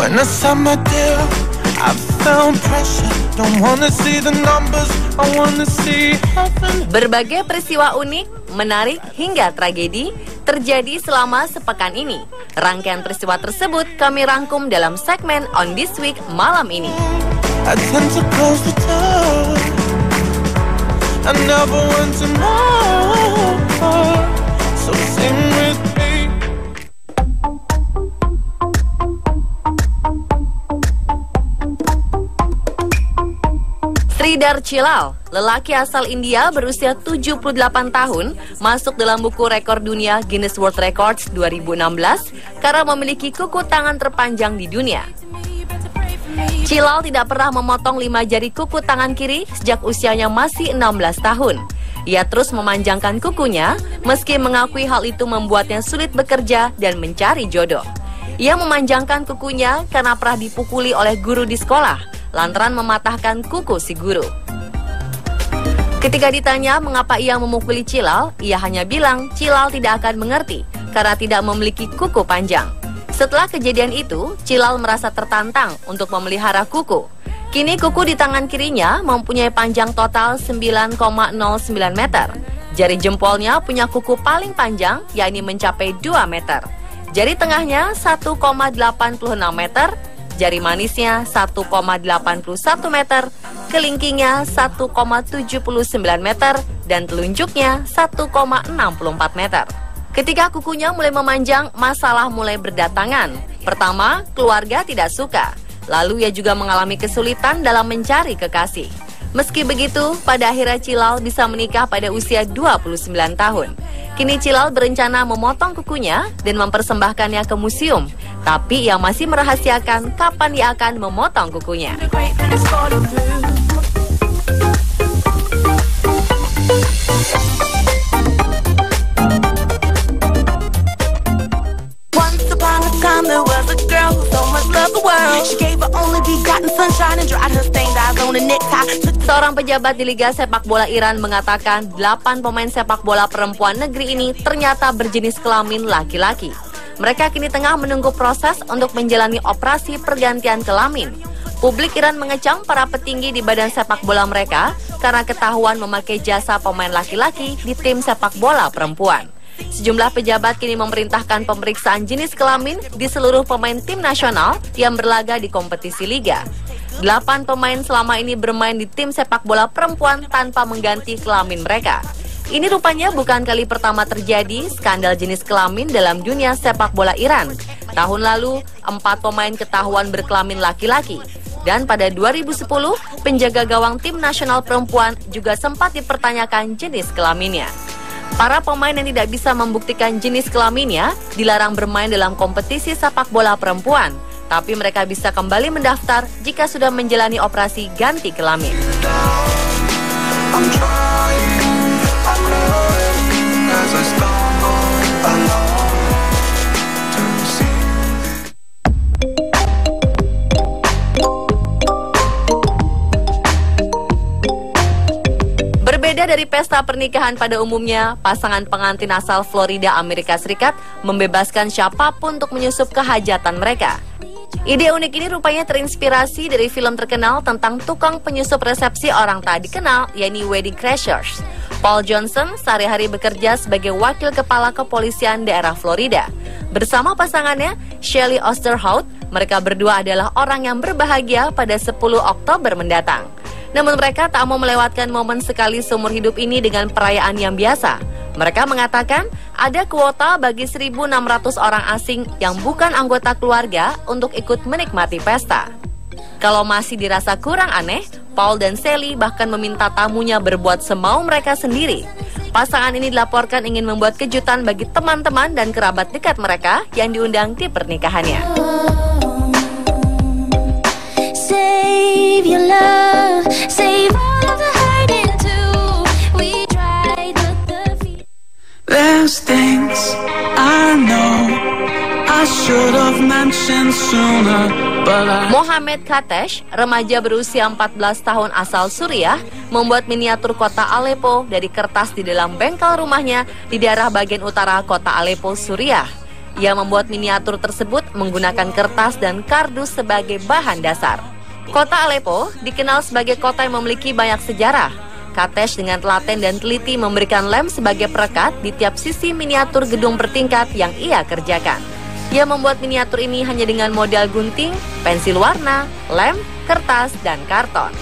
When I signed my deal, I found pressure. Don't wanna see the numbers, I wanna see heaven. Berbagai peristiwa unik, menarik hingga tragedi terjadi selama sepekan ini. Rangkaian peristiwa tersebut kami rangkum dalam segmen On This Week malam ini. I tend to close the door. I never want to know. So sing with me. Sridhar Chilal, lelaki asal India berusia 78 tahun, masuk dalam buku rekor dunia Guinness World Records 2016 karena memiliki kuku tangan terpanjang di dunia. Chilal tidak pernah memotong 5 jari kuku tangan kiri sejak usianya masih 16 tahun. Ia terus memanjangkan kukunya, meski mengakui hal itu membuatnya sulit bekerja dan mencari jodoh. Ia memanjangkan kukunya karena pernah dipukuli oleh guru di sekolah, lantaran mematahkan kuku si guru. Ketika ditanya mengapa ia memukuli Chilal, ia hanya bilang Chilal tidak akan mengerti karena tidak memiliki kuku panjang. Setelah kejadian itu, Chilal merasa tertantang untuk memelihara kuku. Kini kuku di tangan kirinya mempunyai panjang total 9,09 meter. Jari jempolnya punya kuku paling panjang, yakni mencapai 2 meter. Jari tengahnya 1,86 meter, jari manisnya 1,81 meter, kelingkingnya 1,79 meter, dan telunjuknya 1,64 meter. Ketika kukunya mulai memanjang, masalah mulai berdatangan. Pertama, keluarga tidak suka. Lalu ia juga mengalami kesulitan dalam mencari kekasih. Meski begitu, pada akhirnya Chilal bisa menikah pada usia 29 tahun. Kini Chilal berencana memotong kukunya dan mempersembahkannya ke museum. Tapi ia masih merahasiakan kapan ia akan memotong kukunya. Seorang pejabat di Liga Sepak Bola Iran mengatakan 8 pemain sepak bola perempuan negeri ini ternyata berjenis kelamin laki-laki. Mereka kini tengah menunggu proses untuk menjalani operasi pergantian kelamin. Publik Iran mengecam para petinggi di badan sepak bola mereka karena ketahuan memakai jasa pemain laki-laki di tim sepak bola perempuan. Sejumlah pejabat kini memerintahkan pemeriksaan jenis kelamin di seluruh pemain tim nasional yang berlaga di kompetisi liga. 8 pemain selama ini bermain di tim sepak bola perempuan tanpa mengganti kelamin mereka. Ini rupanya bukan kali pertama terjadi skandal jenis kelamin dalam dunia sepak bola Iran. Tahun lalu, 4 pemain ketahuan berkelamin laki-laki. Dan pada 2010, penjaga gawang tim nasional perempuan juga sempat dipertanyakan jenis kelaminnya. Para pemain yang tidak bisa membuktikan jenis kelaminnya dilarang bermain dalam kompetisi sepak bola perempuan, tapi mereka bisa kembali mendaftar jika sudah menjalani operasi ganti kelamin. Berbeda dari pesta pernikahan pada umumnya, pasangan pengantin asal Florida, Amerika Serikat membebaskan siapapun untuk menyusup ke hajatan mereka. Ide unik ini rupanya terinspirasi dari film terkenal tentang tukang penyusup resepsi orang tak dikenal, yakni Wedding Crashers. Paul Johnson sehari-hari bekerja sebagai wakil kepala kepolisian daerah Florida. Bersama pasangannya, Shelley Osterhout, mereka berdua adalah orang yang berbahagia pada 10 Oktober mendatang. Namun mereka tak mau melewatkan momen sekali seumur hidup ini dengan perayaan yang biasa. Mereka mengatakan ada kuota bagi 1.600 orang asing yang bukan anggota keluarga untuk ikut menikmati pesta. Kalau masih dirasa kurang aneh, Paul dan Shelley bahkan meminta tamunya berbuat semau mereka sendiri. Pasangan ini dilaporkan ingin membuat kejutan bagi teman-teman dan kerabat dekat mereka yang diundang di pernikahannya. Save your love, save all of the hurt into we tried the feet. There's things I know I should have mentioned sooner, but Mohamed Katesh, remaja berusia 14 tahun asal Suriah, membuat miniatur kota Aleppo dari kertas di dalam bengkel rumahnya di daerah bagian utara kota Aleppo, Suriah. Ia membuat miniatur tersebut menggunakan kertas dan kardus sebagai bahan dasar. Kota Aleppo dikenal sebagai kota yang memiliki banyak sejarah. Katesh dengan telaten dan teliti memberikan lem sebagai perekat di tiap sisi miniatur gedung bertingkat yang ia kerjakan. Ia membuat miniatur ini hanya dengan modal gunting, pensil warna, lem, kertas, dan karton.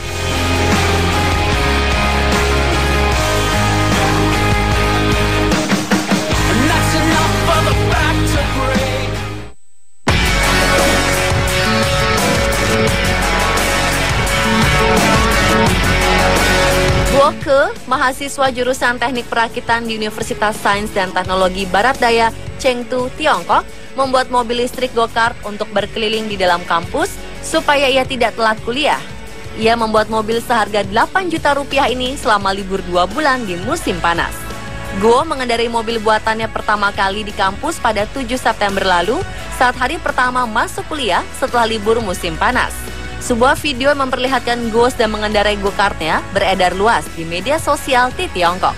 Guo Ke, mahasiswa jurusan Teknik Perakitan di Universitas Sains dan Teknologi Barat Daya, Chengdu, Tiongkok, membuat mobil listrik go-kart untuk berkeliling di dalam kampus supaya ia tidak telat kuliah. Ia membuat mobil seharga 8 juta rupiah ini selama libur 2 bulan di musim panas. Guo mengendarai mobil buatannya pertama kali di kampus pada 7 September lalu saat hari pertama masuk kuliah setelah libur musim panas. Sebuah video yang memperlihatkan Guo sedang mengendarai go-kartnya beredar luas di media sosial di Tiongkok.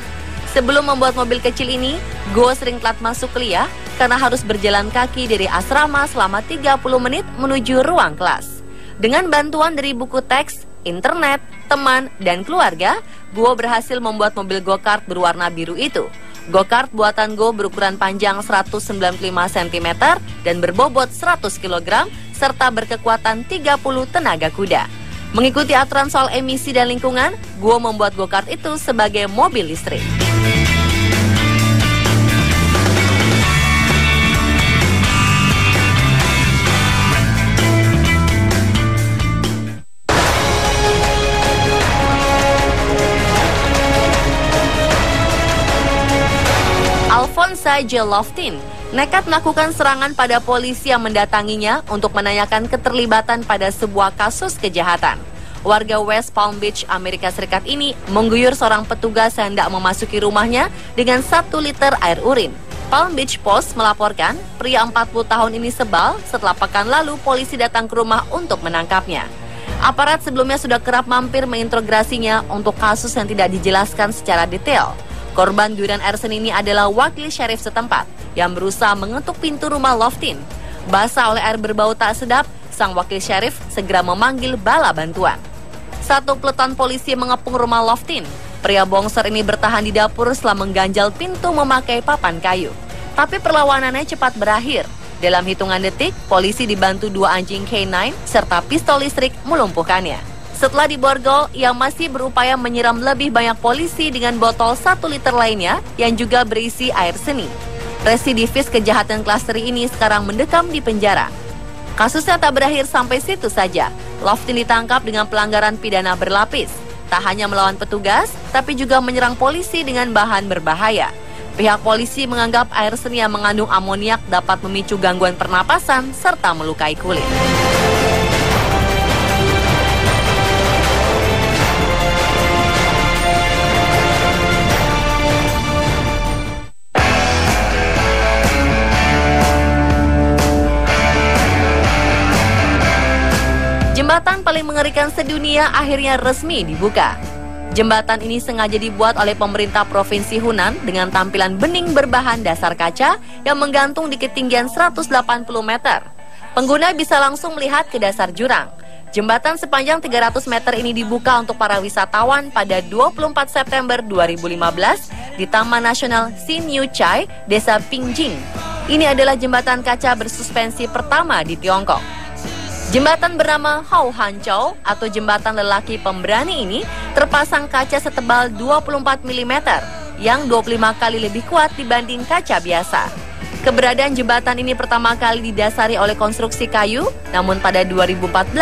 Sebelum membuat mobil kecil ini, Guo sering telat masuk kuliah karena harus berjalan kaki dari asrama selama 30 menit menuju ruang kelas. Dengan bantuan dari buku teks, internet, teman, dan keluarga, Guo berhasil membuat mobil go-kart berwarna biru itu. Go-kart buatan Guo berukuran panjang 195 cm dan berbobot 100 kg serta berkekuatan 30 tenaga kuda. Mengikuti aturan soal emisi dan lingkungan, Guo membuat go-kart itu sebagai mobil listrik. Alphonsa J. Loftin nekat melakukan serangan pada polisi yang mendatanginya untuk menanyakan keterlibatan pada sebuah kasus kejahatan. Warga West Palm Beach, Amerika Serikat ini mengguyur seorang petugas yang hendak memasuki rumahnya dengan 1 liter air urin. Palm Beach Post melaporkan pria 40 tahun ini sebal setelah pekan lalu polisi datang ke rumah untuk menangkapnya. Aparat sebelumnya sudah kerap mampir menginterogasinya untuk kasus yang tidak dijelaskan secara detail. Korban durian air seni ini adalah wakil syarif setempat yang berusaha mengetuk pintu rumah Loftin. Basah oleh air berbau tak sedap, sang wakil syarif segera memanggil bala bantuan. 1 peleton polisi mengepung rumah Loftin. Pria bongsor ini bertahan di dapur setelah mengganjal pintu memakai papan kayu. Tapi perlawanannya cepat berakhir. Dalam hitungan detik, polisi dibantu 2 anjing K9 serta pistol listrik melumpuhkannya. Setelah diborgol, ia masih berupaya menyiram lebih banyak polisi dengan botol 1 liter lainnya yang juga berisi air seni. Residivis kejahatan klaster ini sekarang mendekam di penjara. Kasusnya tak berakhir sampai situ saja. Loftin ditangkap dengan pelanggaran pidana berlapis. Tak hanya melawan petugas, tapi juga menyerang polisi dengan bahan berbahaya. Pihak polisi menganggap air seni yang mengandung amoniak dapat memicu gangguan pernapasan serta melukai kulit. Jembatan paling mengerikan sedunia akhirnya resmi dibuka. Jembatan ini sengaja dibuat oleh pemerintah Provinsi Hunan dengan tampilan bening berbahan dasar kaca yang menggantung di ketinggian 180 meter. Pengguna bisa langsung melihat ke dasar jurang. Jembatan sepanjang 300 meter ini dibuka untuk para wisatawan pada 24 September 2015 di Taman Nasional Xinyu Chai, Desa Pingjing. Ini adalah jembatan kaca bersuspensi pertama di Tiongkok. Jembatan bernama Hao Han Chou atau jembatan lelaki pemberani ini terpasang kaca setebal 24 mm yang 25 kali lebih kuat dibanding kaca biasa. Keberadaan jembatan ini pertama kali didasari oleh konstruksi kayu, namun pada 2014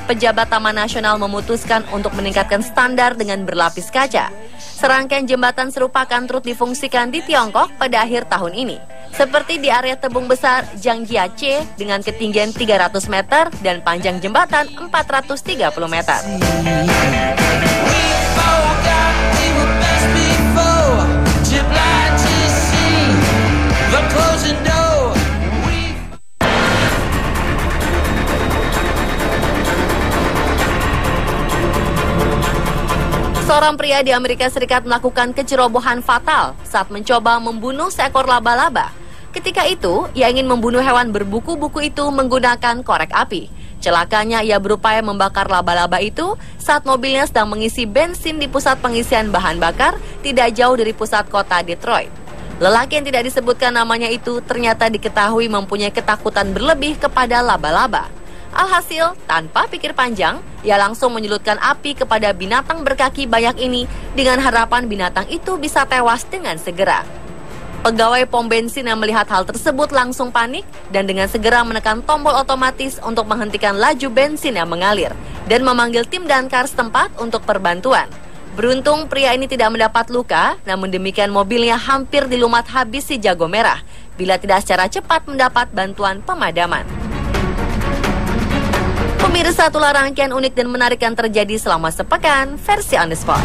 pejabat Taman Nasional memutuskan untuk meningkatkan standar dengan berlapis kaca. Serangkaian jembatan serupa akan terus difungsikan di Tiongkok pada akhir tahun ini. Seperti di area tebing besar Zhangjiace dengan ketinggian 300 meter dan panjang jembatan 430 meter. Seorang pria di Amerika Serikat melakukan kecerobohan fatal saat mencoba membunuh seekor laba-laba. Ketika itu, ia ingin membunuh hewan berbuku-buku itu menggunakan korek api. Celakanya, ia berupaya membakar laba-laba itu saat mobilnya sedang mengisi bensin di pusat pengisian bahan bakar tidak jauh dari pusat kota Detroit. Lelaki yang tidak disebutkan namanya itu ternyata diketahui mempunyai ketakutan berlebih kepada laba-laba. Alhasil, tanpa pikir panjang, ia langsung menyulutkan api kepada binatang berkaki banyak ini dengan harapan binatang itu bisa tewas dengan segera. Pegawai pom bensin yang melihat hal tersebut langsung panik dan dengan segera menekan tombol otomatis untuk menghentikan laju bensin yang mengalir dan memanggil tim damkar setempat untuk perbantuan. Beruntung pria ini tidak mendapat luka, namun demikian mobilnya hampir dilumat habis si jago merah bila tidak secara cepat mendapat bantuan pemadaman. Pemirsa, itulah rangkaian unik dan menarik yang terjadi selama sepekan versi On The Spot.